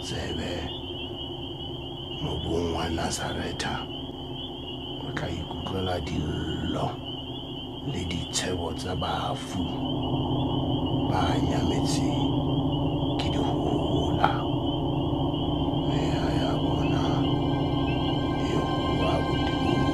tsebe mobung wa Nazareta o tla ikutlwela dillo le ditshebo tsa bafu ba nyametseng ke dihohola. Meya ya bona e hua bodimong.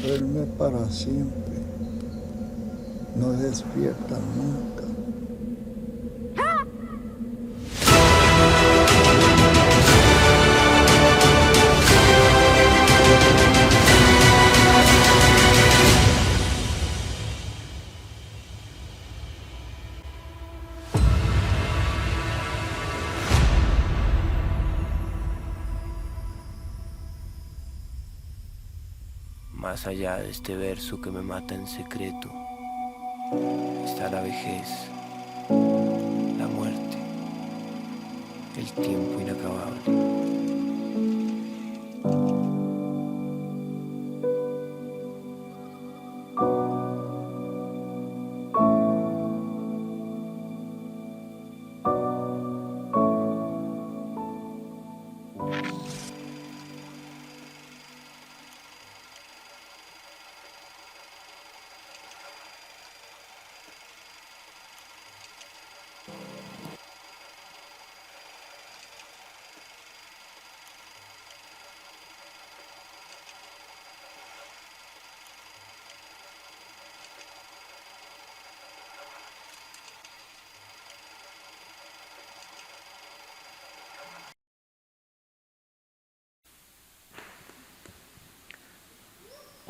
Duerme para siempre, no despierta nunca. Más allá de este verso que me mata en secreto, está la vejez, la muerte, el tiempo inacabable.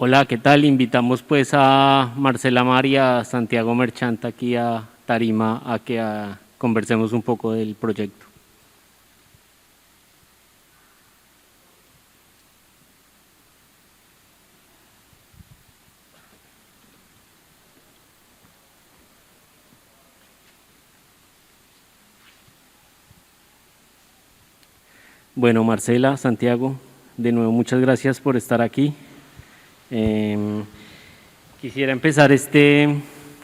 Hola, ¿qué tal? Invitamos pues a Marcela Mar y a Santiago Merchant aquí a Tarima a que conversemos un poco del proyecto. Bueno, Marcela, Santiago, de nuevo muchas gracias por estar aquí. Quisiera empezar este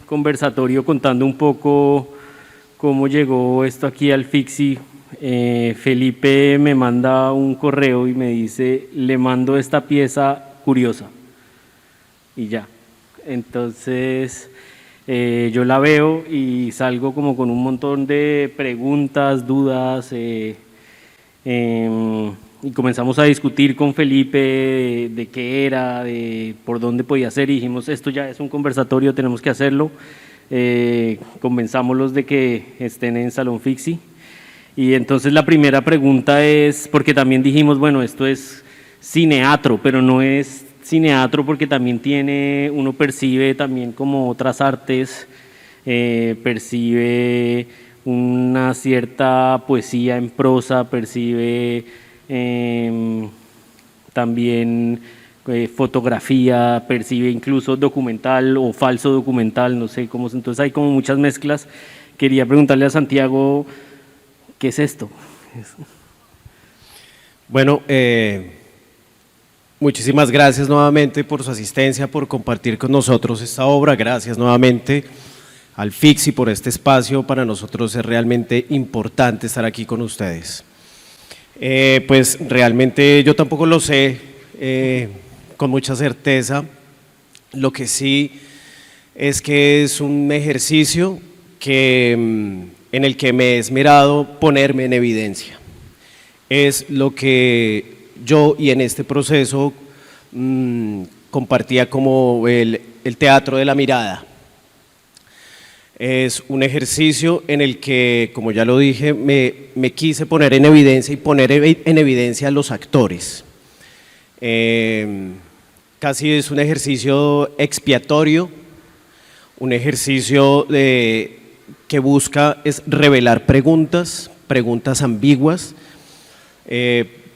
conversatorio contando un poco cómo llegó esto aquí al Fixi. Felipe me manda un correo y me dice, le mando esta pieza curiosa. y ya. Entonces yo la veo y salgo como con un montón de preguntas, dudas, y comenzamos a discutir con Felipe de qué era, de por dónde podía ser, y dijimos, esto ya es un conversatorio, tenemos que hacerlo. Convenzámoslos de que estén en Salón Fixi. Y entonces la primera pregunta es, porque también dijimos, bueno, esto es cineatro, pero no es cineatro porque también tiene, uno percibe también como otras artes, percibe una cierta poesía en prosa, percibe también fotografía, percibe incluso documental o falso documental, no sé cómo, entonces hay como muchas mezclas. Quería preguntarle a Santiago, ¿qué es esto? Bueno, muchísimas gracias nuevamente por su asistencia, por compartir con nosotros esta obra. Gracias nuevamente al Fixi por este espacio. Para nosotros es realmente importante estar aquí con ustedes. Pues realmente yo tampoco lo sé con mucha certeza. Lo que sí es que es un ejercicio en el que me he esmerado ponerme en evidencia. Es lo que yo, y en este proceso compartía como el teatro de la mirada. Es un ejercicio en el que, como ya lo dije, me quise poner en evidencia y poner en evidencia a los actores. Casi es un ejercicio expiatorio, un ejercicio que busca es revelar preguntas ambiguas,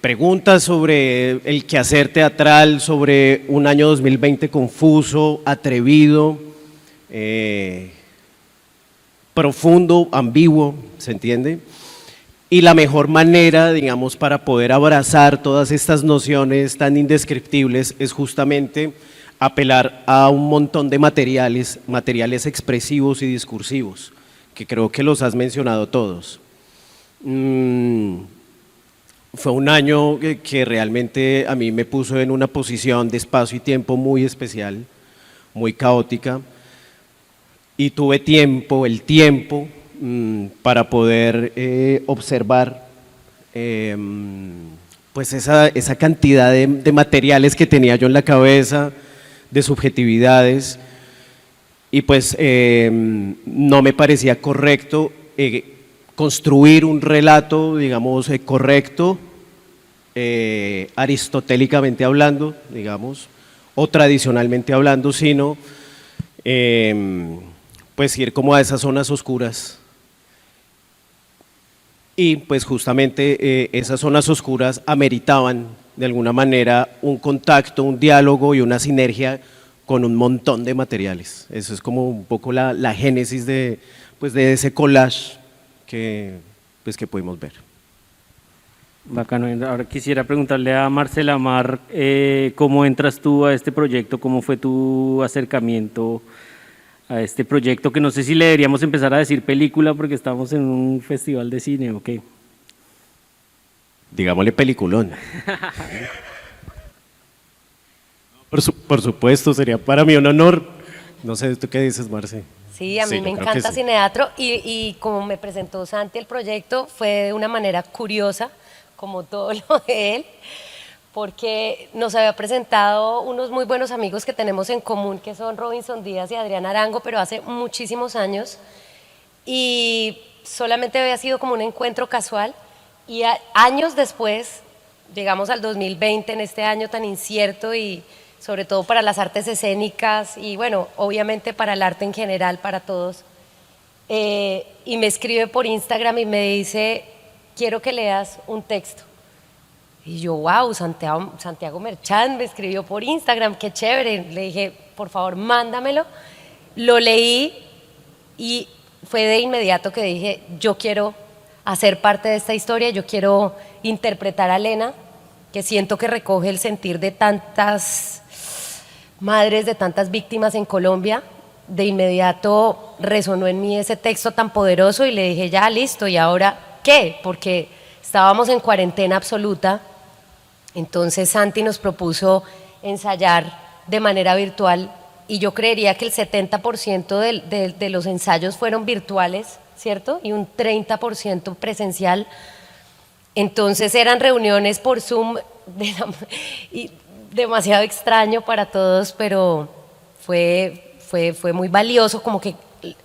preguntas sobre el quehacer teatral, sobre un año 2020 confuso, atrevido, profundo, ambiguo, ¿se entiende? Y la mejor manera, digamos, para poder abrazar todas estas nociones tan indescriptibles es justamente apelar a un montón de materiales expresivos y discursivos, que creo que los has mencionado todos. Fue un año que realmente a mí me puso en una posición de espacio y tiempo muy especial, muy caótica, y tuve el tiempo para poder observar pues esa cantidad de materiales que tenía yo en la cabeza, de subjetividades, y pues no me parecía correcto construir un relato, digamos, correcto, aristotélicamente hablando, digamos, o tradicionalmente hablando, sino pues ir como a esas zonas oscuras. Y pues justamente esas zonas oscuras ameritaban de alguna manera un contacto, un diálogo y una sinergia con un montón de materiales. Eso es como un poco la génesis de ese collage que pudimos ver. Bacano. Ahora quisiera preguntarle a Marcela Mar, ¿cómo entras tú a este proyecto? ¿Cómo fue tu acercamiento a este proyecto? Que no sé si le deberíamos empezar a decir película porque estamos en un festival de cine, ¿ok? Digámosle peliculón. Por supuesto, sería para mí un honor. No sé, ¿tú qué dices, Marce? Sí, a mí me encanta Cineatro y como me presentó Santi el proyecto fue de una manera curiosa, como todo lo de él, porque nos había presentado unos muy buenos amigos que tenemos en común, que son Robinson Díaz y Adrián Arango, pero hace muchísimos años, y solamente había sido como un encuentro casual, y años después, llegamos al 2020, en este año tan incierto y sobre todo para las artes escénicas y bueno, obviamente para el arte en general, para todos, y me escribe por Instagram y me dice, quiero que leas un texto. Y yo, wow, Santiago Merchant me escribió por Instagram, qué chévere. Le dije, por favor, mándamelo. Lo leí y fue de inmediato que dije, yo quiero hacer parte de esta historia, yo quiero interpretar a Lena, que siento que recoge el sentir de tantas madres, de tantas víctimas en Colombia. De inmediato resonó en mí ese texto tan poderoso y le dije, ya, listo, ¿y ahora qué? Porque estábamos en cuarentena absoluta. Entonces Santi nos propuso ensayar de manera virtual, y yo creería que el 70% de los ensayos fueron virtuales, ¿cierto? Y un 30% presencial. Entonces eran reuniones por Zoom y demasiado extraño para todos, pero fue muy valioso, como que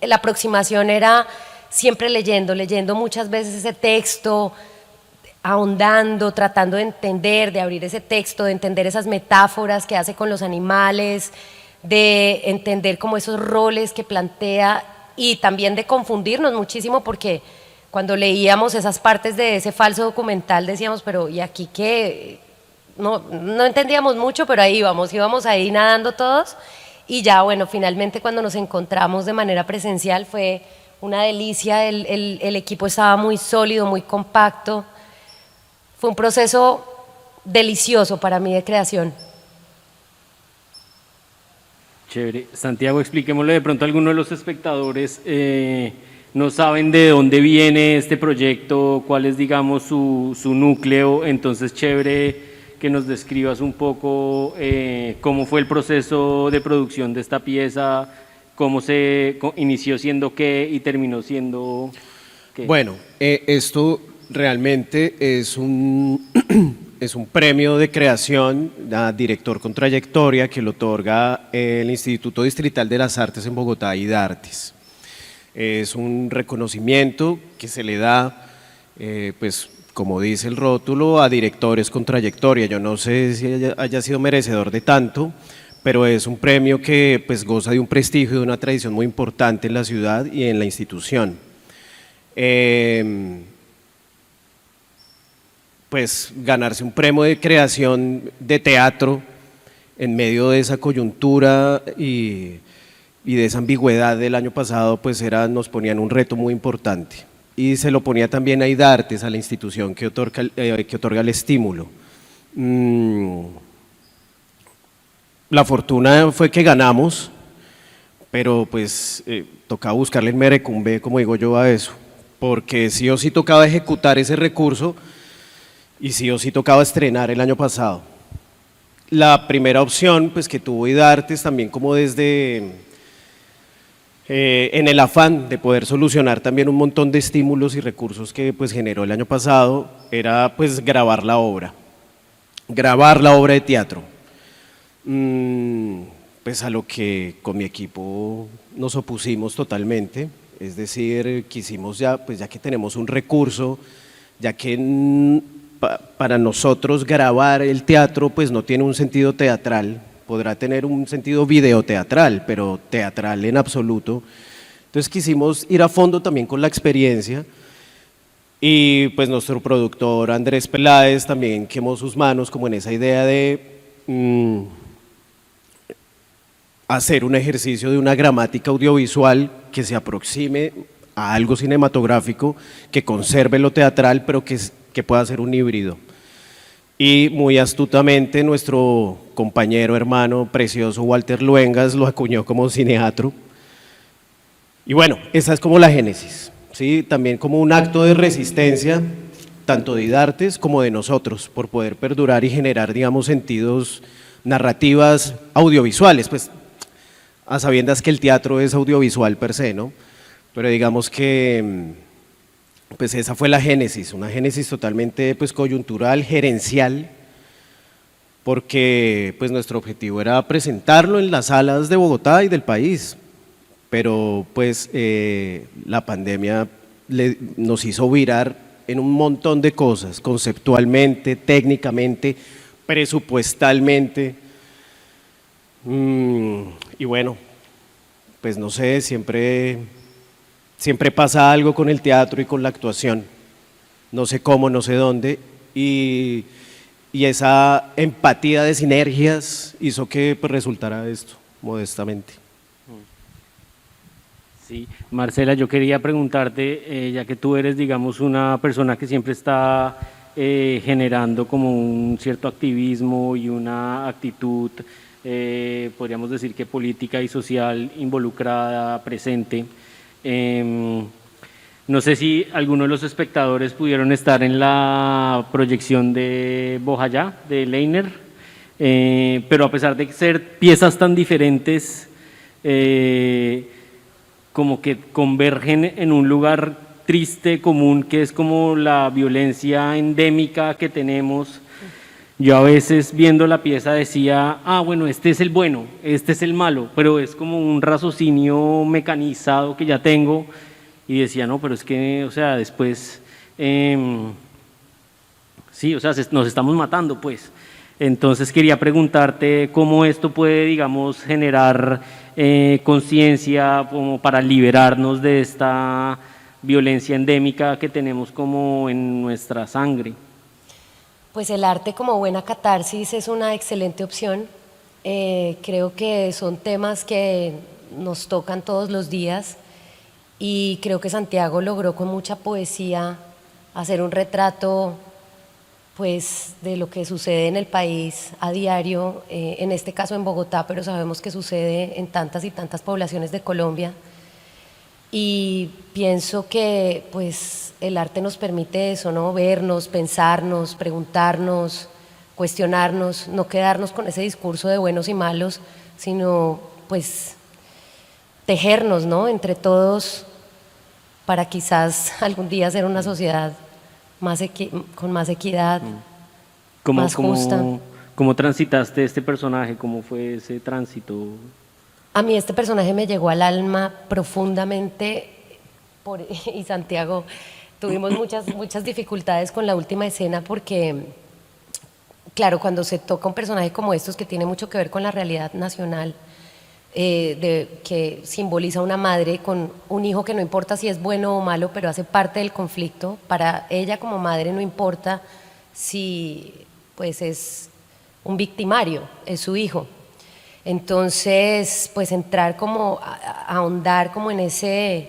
la aproximación era siempre leyendo muchas veces ese texto, ahondando, tratando de entender, de abrir ese texto, de entender esas metáforas que hace con los animales, de entender como esos roles que plantea y también de confundirnos muchísimo porque cuando leíamos esas partes de ese falso documental decíamos, pero ¿y aquí qué? No entendíamos mucho, pero ahí íbamos ahí nadando todos y ya bueno, finalmente cuando nos encontramos de manera presencial fue una delicia, el equipo estaba muy sólido, muy compacto, fue un proceso delicioso para mí de creación. Chévere. Santiago, expliquémosle de pronto a algunos de los espectadores no saben de dónde viene este proyecto, cuál es, digamos, su núcleo, entonces chévere que nos describas un poco cómo fue el proceso de producción de esta pieza, cómo se inició siendo qué y terminó siendo qué. Bueno, esto realmente es un, es un premio de creación a director con trayectoria que lo otorga el Instituto Distrital de las Artes en Bogotá, IDARTES. Es un reconocimiento que se le da, pues como dice el rótulo, a directores con trayectoria. Yo no sé si haya sido merecedor de tanto, pero es un premio que pues goza de un prestigio y de una tradición muy importante en la ciudad y en la institución. Pues ganarse un premio de creación de teatro en medio de esa coyuntura y de esa ambigüedad del año pasado, pues nos ponían un reto muy importante. Y se lo ponía también a IDARTES, a la institución que otorga el estímulo. La fortuna fue que ganamos, pero pues tocaba buscarle el merecumbe, como digo yo, a eso, porque sí o sí tocaba ejecutar ese recurso y sí o sí tocaba estrenar el año pasado. La primera opción pues que tuvo IDARTES también como desde en el afán de poder solucionar también un montón de estímulos y recursos que pues generó el año pasado, era pues grabar la obra de teatro. Pues a lo que con mi equipo nos opusimos totalmente, es decir, quisimos ya que tenemos un recurso, ya que para nosotros grabar el teatro pues no tiene un sentido teatral, podrá tener un sentido videoteatral, pero teatral en absoluto. Entonces quisimos ir a fondo también con la experiencia y pues nuestro productor Andrés Peláez también quemó sus manos como en esa idea de hacer un ejercicio de una gramática audiovisual que se aproxime a algo cinematográfico, que conserve lo teatral, pero que pueda ser un híbrido. Y muy astutamente nuestro compañero, hermano, precioso Walter Luengas lo acuñó como cineatro. Y bueno, esa es como la génesis, ¿sí? También como un acto de resistencia, tanto de IDARTES como de nosotros, por poder perdurar y generar, digamos, sentidos, narrativas audiovisuales, pues a sabiendas que el teatro es audiovisual per se, ¿no? Pero digamos que pues esa fue la génesis, una génesis totalmente pues coyuntural, gerencial, porque pues nuestro objetivo era presentarlo en las salas de Bogotá y del país, pero pues la pandemia nos hizo virar en un montón de cosas, conceptualmente, técnicamente, presupuestalmente, y bueno, pues no sé, siempre pasa algo con el teatro y con la actuación, no sé cómo, no sé dónde, y esa empatía de sinergias hizo que pues, resultara esto, modestamente. Sí, Marcela, yo quería preguntarte, ya que tú eres, digamos, una persona que siempre está generando como un cierto activismo y una actitud, podríamos decir que política y social involucrada, presente. No sé si algunos de los espectadores pudieron estar en la proyección de Bojayá, de Leiner. pero a pesar de ser piezas tan diferentes, como que convergen en un lugar triste, común, que es como la violencia endémica que tenemos. Yo a veces viendo la pieza decía, bueno, este es el bueno, este es el malo, pero es como un raciocinio mecanizado que ya tengo, y decía, no, pero es que, o sea, después, sí, o sea, nos estamos matando, pues. Entonces quería preguntarte cómo esto puede, digamos, generar conciencia como para liberarnos de esta violencia endémica que tenemos como en nuestra sangre. Pues el arte como buena catarsis es una excelente opción. Creo que son temas que nos tocan todos los días y creo que Santiago logró con mucha poesía hacer un retrato pues de lo que sucede en el país a diario, en este caso en Bogotá, pero sabemos que sucede en tantas y tantas poblaciones de Colombia. Y pienso que pues el arte nos permite eso, ¿no? Vernos, pensarnos, preguntarnos, cuestionarnos, no quedarnos con ese discurso de buenos y malos, sino pues tejernos, ¿no? Entre todos para quizás algún día ser una sociedad con más equidad, más justa. ¿Cómo transitaste este personaje? ¿Cómo fue ese tránsito? A mí este personaje me llegó al alma profundamente y Santiago, tuvimos muchas dificultades con la última escena porque, claro, cuando se toca un personaje como estos que tiene mucho que ver con la realidad nacional, que simboliza una madre con un hijo que no importa si es bueno o malo, pero hace parte del conflicto, para ella como madre no importa si pues es un victimario, es su hijo. Entonces, pues entrar como a ahondar como en ese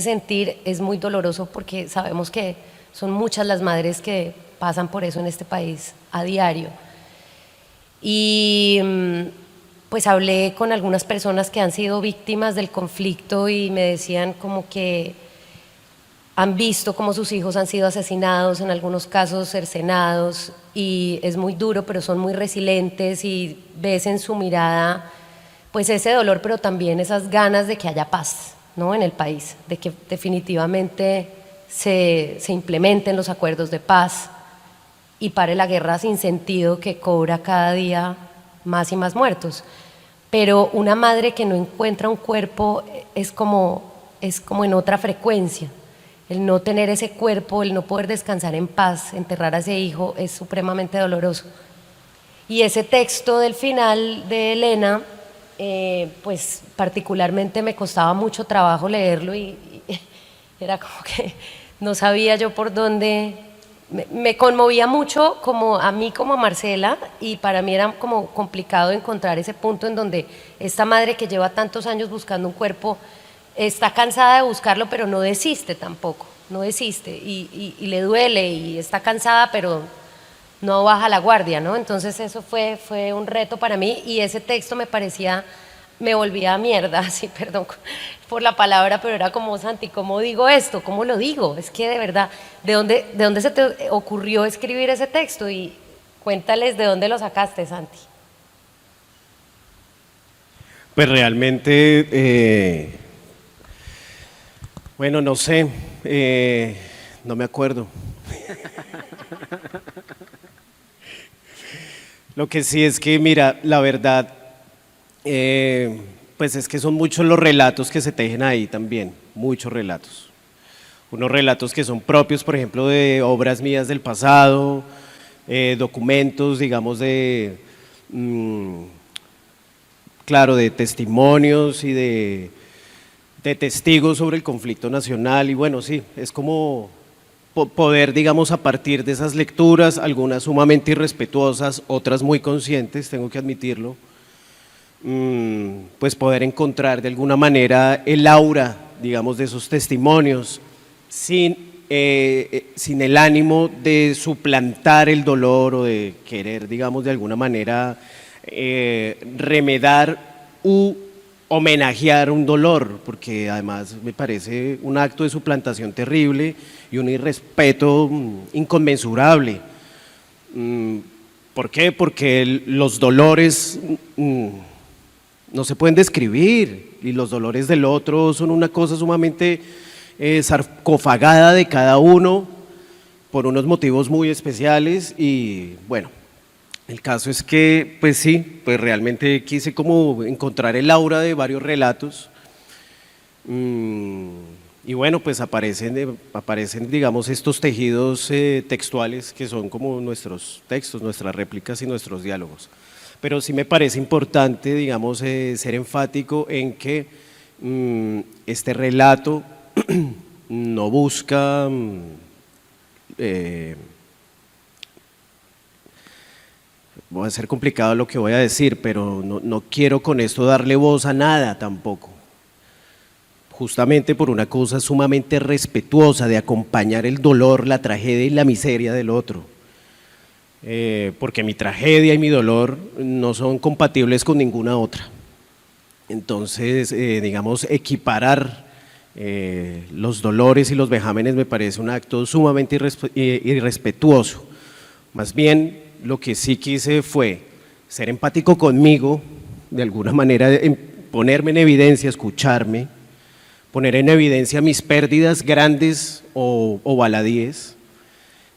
sentir es muy doloroso porque sabemos que son muchas las madres que pasan por eso en este país a diario. Y pues hablé con algunas personas que han sido víctimas del conflicto y me decían como que han visto cómo sus hijos han sido asesinados, en algunos casos cercenados, y es muy duro, pero son muy resilientes y ves en su mirada pues ese dolor, pero también esas ganas de que haya paz, ¿no? En el país, de que definitivamente se implementen los acuerdos de paz y pare la guerra sin sentido que cobra cada día más y más muertos. Pero una madre que no encuentra un cuerpo es como en otra frecuencia. El no tener ese cuerpo, el no poder descansar en paz, enterrar a ese hijo es supremamente doloroso. Y ese texto del final de Elena, pues particularmente me costaba mucho trabajo leerlo y era como que no sabía yo por dónde. Me conmovía mucho como a mí como a Marcela, y para mí era como complicado encontrar ese punto en donde esta madre que lleva tantos años buscando un cuerpo está cansada de buscarlo, pero no desiste tampoco, no desiste y le duele y está cansada, pero no baja la guardia, ¿no? Entonces eso fue un reto para mí y ese texto me volvía a mierda, así, perdón por la palabra, pero era como, Santi, ¿cómo digo esto? ¿Cómo lo digo? Es que de verdad, ¿de dónde se te ocurrió escribir ese texto? Y cuéntales de dónde lo sacaste, Santi. Pues realmente, bueno, no sé, no me acuerdo. Lo que sí es que, mira, la verdad, pues es que son muchos los relatos que se tejen ahí también, muchos relatos. Unos relatos que son propios, por ejemplo, de obras mías del pasado, documentos, digamos, claro, de testimonios y de testigos sobre el conflicto nacional. Y bueno, sí, es como poder, digamos, a partir de esas lecturas, algunas sumamente irrespetuosas, otras muy conscientes, tengo que admitirlo, pues poder encontrar de alguna manera el aura, digamos, de esos testimonios, sin el ánimo de suplantar el dolor o de querer, digamos, de alguna manera remedar u homenajear un dolor, porque además me parece un acto de suplantación terrible y un irrespeto inconmensurable. ¿Por qué? Porque los dolores no se pueden describir y los dolores del otro son una cosa sumamente sarcofagada de cada uno por unos motivos muy especiales y bueno, el caso es que pues sí, pues realmente quise como encontrar el aura de varios relatos y bueno, pues aparecen digamos estos tejidos textuales que son como nuestros textos, nuestras réplicas y nuestros diálogos. Pero sí me parece importante, digamos, ser enfático en que este relato no busca voy a ser complicado lo que voy a decir, pero no quiero con esto darle voz a nada tampoco. Justamente por una cosa sumamente respetuosa de acompañar el dolor, la tragedia y la miseria del otro. Porque mi tragedia y mi dolor no son compatibles con ninguna otra. Entonces, digamos, equiparar los dolores y los vejámenes me parece un acto sumamente irrespetuoso. Más bien, lo que sí quise fue ser empático conmigo, de alguna manera ponerme en evidencia, escucharme, poner en evidencia mis pérdidas grandes o baladíes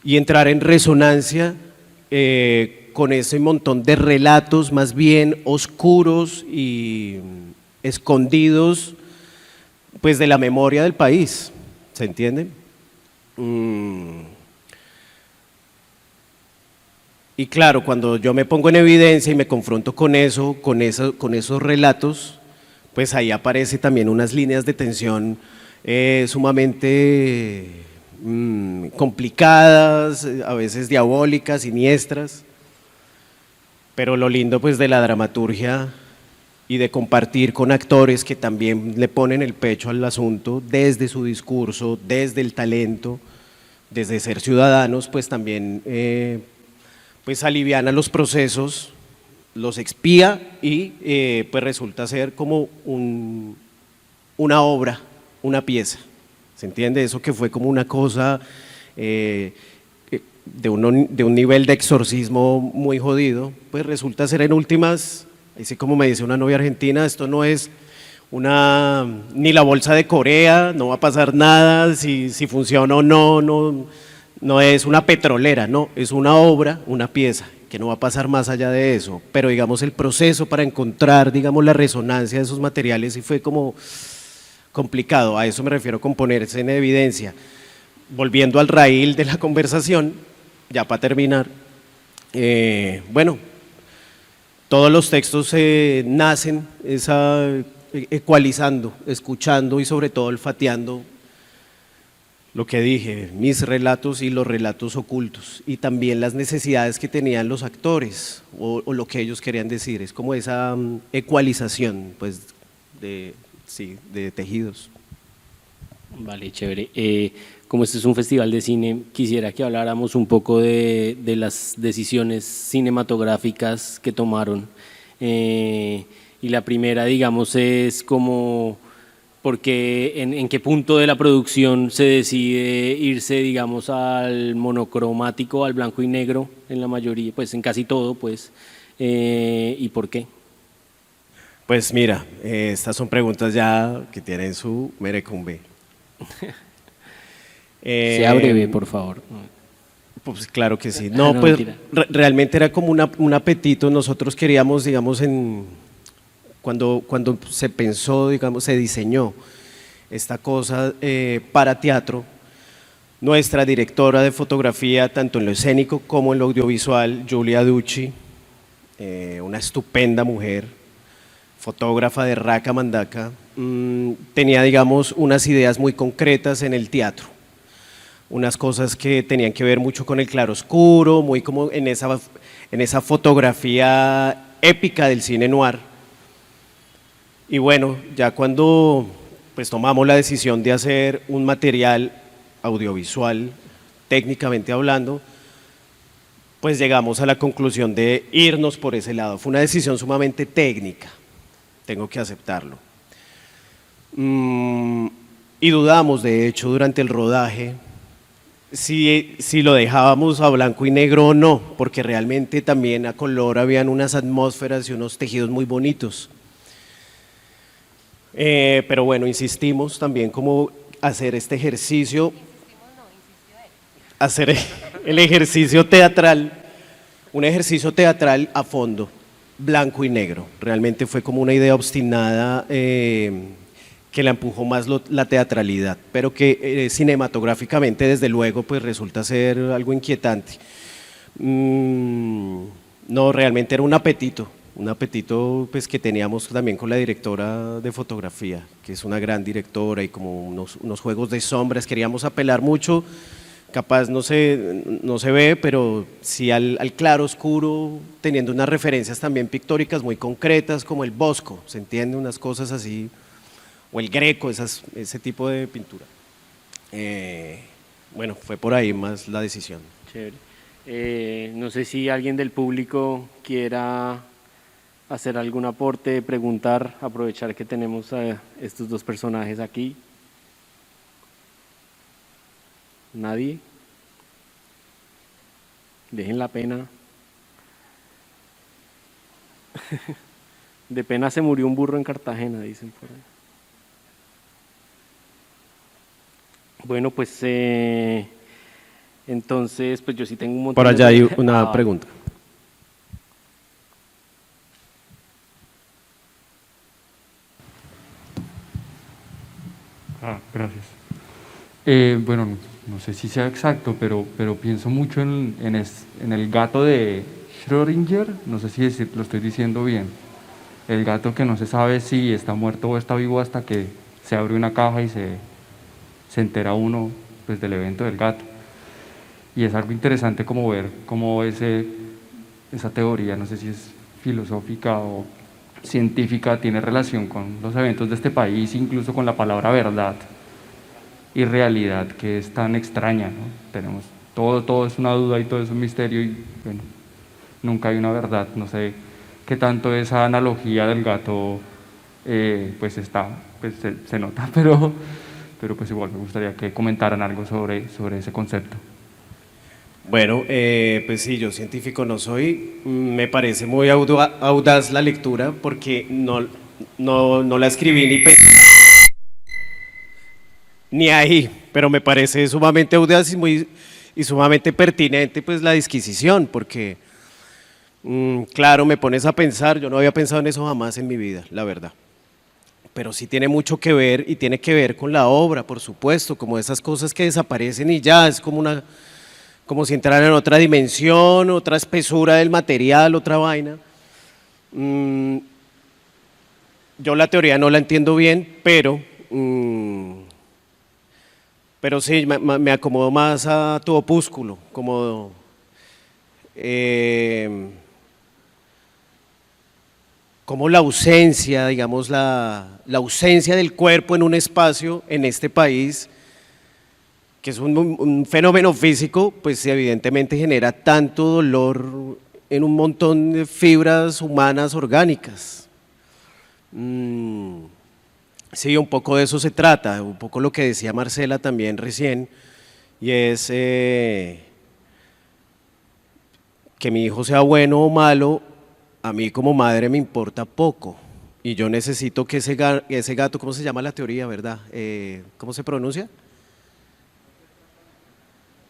y entrar en resonancia con ese montón de relatos más bien oscuros y escondidos pues de la memoria del país, ¿se entiende? Y claro, cuando yo me pongo en evidencia y me confronto con eso, con esos relatos, pues ahí aparece también unas líneas de tensión sumamente complicadas, a veces diabólicas, siniestras, pero lo lindo pues de la dramaturgia y de compartir con actores que también le ponen el pecho al asunto desde su discurso, desde el talento, desde ser ciudadanos, pues también pues aliviana los procesos, los expía y pues resulta ser como una obra, una pieza, ¿se entiende? Eso que fue como una cosa de un nivel de exorcismo muy jodido, pues resulta ser en últimas, así como me dice una novia argentina, esto no es ni la bolsa de Corea, no va a pasar nada, si funciona o no es una petrolera, no, es una obra, una pieza, que no va a pasar más allá de eso, pero digamos el proceso para encontrar, digamos, la resonancia de esos materiales sí fue como complicado, a eso me refiero con ponerse en evidencia. Volviendo al raíl de la conversación, ya para terminar, bueno, todos los textos nacen ecualizando, escuchando y sobre todo olfateando lo que dije, mis relatos y los relatos ocultos y también las necesidades que tenían los actores o lo que ellos querían decir, es como esa ecualización pues de tejidos. Vale, chévere. Como este es un festival de cine, quisiera que habláramos un poco de las decisiones cinematográficas que tomaron y la primera, digamos, es como porque en qué punto de la producción se decide irse, digamos, al monocromático, al blanco y negro, en la mayoría, pues en casi todo, pues, ¿y por qué? Pues mira, estas son preguntas ya que tienen su merecumbe. Sea breve, por favor. Pues claro que sí. No, pues realmente era como un apetito, nosotros queríamos, digamos, cuando se pensó, digamos, se diseñó esta cosa para teatro, nuestra directora de fotografía, tanto en lo escénico como en lo audiovisual, Giulia Ducci, una estupenda mujer, fotógrafa de Raca Mandaca, tenía, digamos, unas ideas muy concretas en el teatro, unas cosas que tenían que ver mucho con el claroscuro, muy como en esa fotografía épica del cine noir. Y bueno, ya cuando pues tomamos la decisión de hacer un material audiovisual, técnicamente hablando, pues llegamos a la conclusión de irnos por ese lado. Fue una decisión sumamente técnica, tengo que aceptarlo. Y dudamos, de hecho, durante el rodaje, si lo dejábamos a blanco y negro o no, porque realmente también a color habían unas atmósferas y unos tejidos muy bonitos. Pero bueno, insistimos también como hacer este ejercicio, hacer el ejercicio teatral, un ejercicio teatral a fondo, blanco y negro. Realmente fue como una idea obstinada que la empujó más la teatralidad, pero que cinematográficamente desde luego pues resulta ser algo inquietante. No, realmente era un apetito pues que teníamos también con la directora de fotografía, que es una gran directora, y como unos juegos de sombras, queríamos apelar mucho, capaz no se ve, pero sí al claro oscuro, teniendo unas referencias también pictóricas muy concretas, como el Bosco, ¿se entiende? Unas cosas así, o el Greco, ese tipo de pintura. Bueno, fue por ahí más la decisión. Chévere. No sé si alguien del público quiera hacer algún aporte, preguntar, aprovechar que tenemos a estos dos personajes aquí. ¿Nadie? Dejen la pena. De pena se murió un burro en Cartagena, dicen por ahí. Bueno, pues entonces, pues yo sí tengo un montón Por allá de... hay una pregunta. Gracias. Bueno, no sé si sea exacto, pero pienso mucho en el gato de Schrödinger, no sé si lo estoy diciendo bien. El gato que no se sabe si está muerto o está vivo hasta que se abre una caja y se entera uno pues, del evento del gato. Y es algo interesante como ver cómo esa teoría, no sé si es filosófica o científica, tiene relación con los eventos de este país, incluso con la palabra verdad y realidad, que es tan extraña, ¿no? Tenemos todo es una duda y todo es un misterio y bueno, nunca hay una verdad. No sé qué tanto esa analogía del gato pues se nota, pero pues igual me gustaría que comentaran algo sobre ese concepto. Bueno, pues sí, yo científico no soy, me parece muy audaz la lectura porque no la escribí ni ahí, pero me parece sumamente audaz y sumamente pertinente pues la disquisición, porque claro, me pones a pensar, yo no había pensado en eso jamás en mi vida, la verdad. Pero sí tiene mucho que ver y tiene que ver con la obra, por supuesto, como esas cosas que desaparecen y ya, es como si entraran en otra dimensión, otra espesura del material, otra vaina. Yo la teoría no la entiendo bien, pero sí, me acomodo más a tu opúsculo, como la ausencia, digamos, la ausencia del cuerpo en un espacio, en este país, que es un fenómeno físico, pues evidentemente genera tanto dolor en un montón de fibras humanas orgánicas. Sí, un poco de eso se trata, un poco lo que decía Marcela también recién, y es que mi hijo sea bueno o malo, a mí como madre me importa poco, y yo necesito que ese gato, ¿cómo se llama la teoría, verdad? ¿Cómo se pronuncia?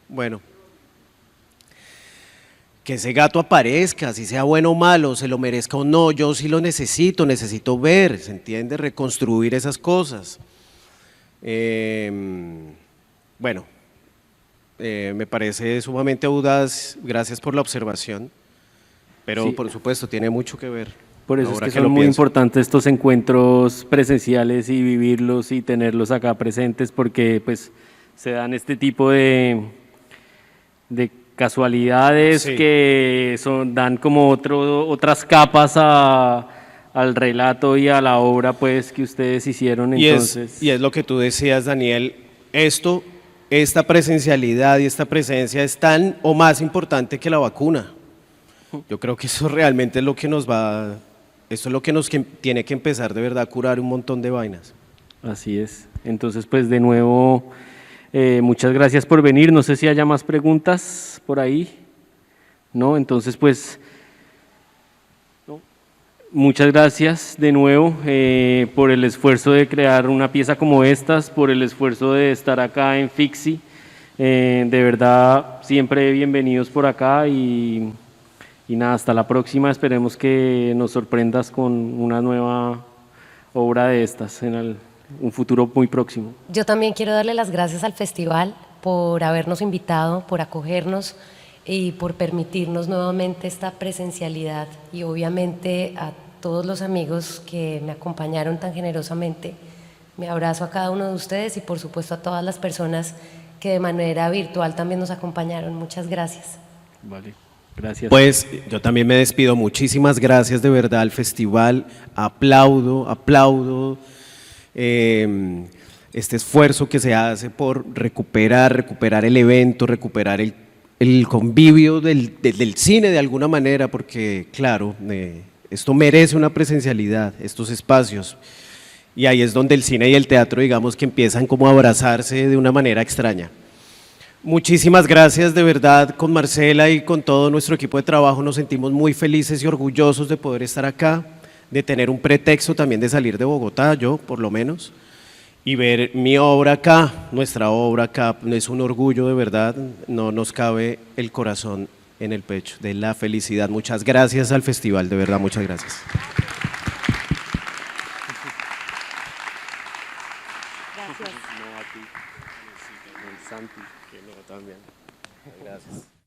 Bueno, que ese gato aparezca, si sea bueno o malo, se lo merezca o no, yo sí lo necesito ver, ¿se entiende? Reconstruir esas cosas. Bueno, me parece sumamente audaz, gracias por la observación, pero sí, por supuesto tiene mucho que ver. Por eso es que son muy importantes estos encuentros presenciales y vivirlos y tenerlos acá presentes, porque pues se dan este tipo de casualidades, sí, que dan como otras capas al relato y a la obra pues que ustedes hicieron. Entonces. Y es lo que tú decías, Daniel, esta presencialidad y esta presencia es tan o más importante que la vacuna. Yo creo que eso realmente es lo que esto es lo que nos tiene que empezar de verdad a curar un montón de vainas. Así es. Entonces pues de nuevo Muchas gracias por venir. No sé si haya más preguntas por ahí. No, entonces pues muchas gracias de nuevo por el esfuerzo de crear una pieza como estas, por el esfuerzo de estar acá en Fixi. De verdad, siempre bienvenidos por acá y nada, hasta la próxima. Esperemos que nos sorprendas con una nueva obra de estas en un futuro muy próximo. Yo también quiero darle las gracias al festival por habernos invitado, por acogernos y por permitirnos nuevamente esta presencialidad, y obviamente a todos los amigos que me acompañaron tan generosamente. Me abrazo a cada uno de ustedes y por supuesto a todas las personas que de manera virtual también nos acompañaron. Muchas gracias. Vale, gracias. Pues yo también me despido. Muchísimas gracias de verdad al festival. Aplaudo este esfuerzo que se hace por recuperar el evento, recuperar el convivio del cine de alguna manera, porque claro, esto merece una presencialidad, estos espacios, y ahí es donde el cine y el teatro, digamos, que empiezan como a abrazarse de una manera extraña. Muchísimas gracias de verdad. Con Marcela y con todo nuestro equipo de trabajo nos sentimos muy felices y orgullosos de poder estar acá, de tener un pretexto también de salir de Bogotá, yo por lo menos, y ver mi obra acá, nuestra obra acá. Es un orgullo de verdad, no nos cabe el corazón en el pecho de la felicidad. Muchas gracias al festival, de verdad, muchas gracias. Gracias. No, a ti. Santi, que no, también. Gracias.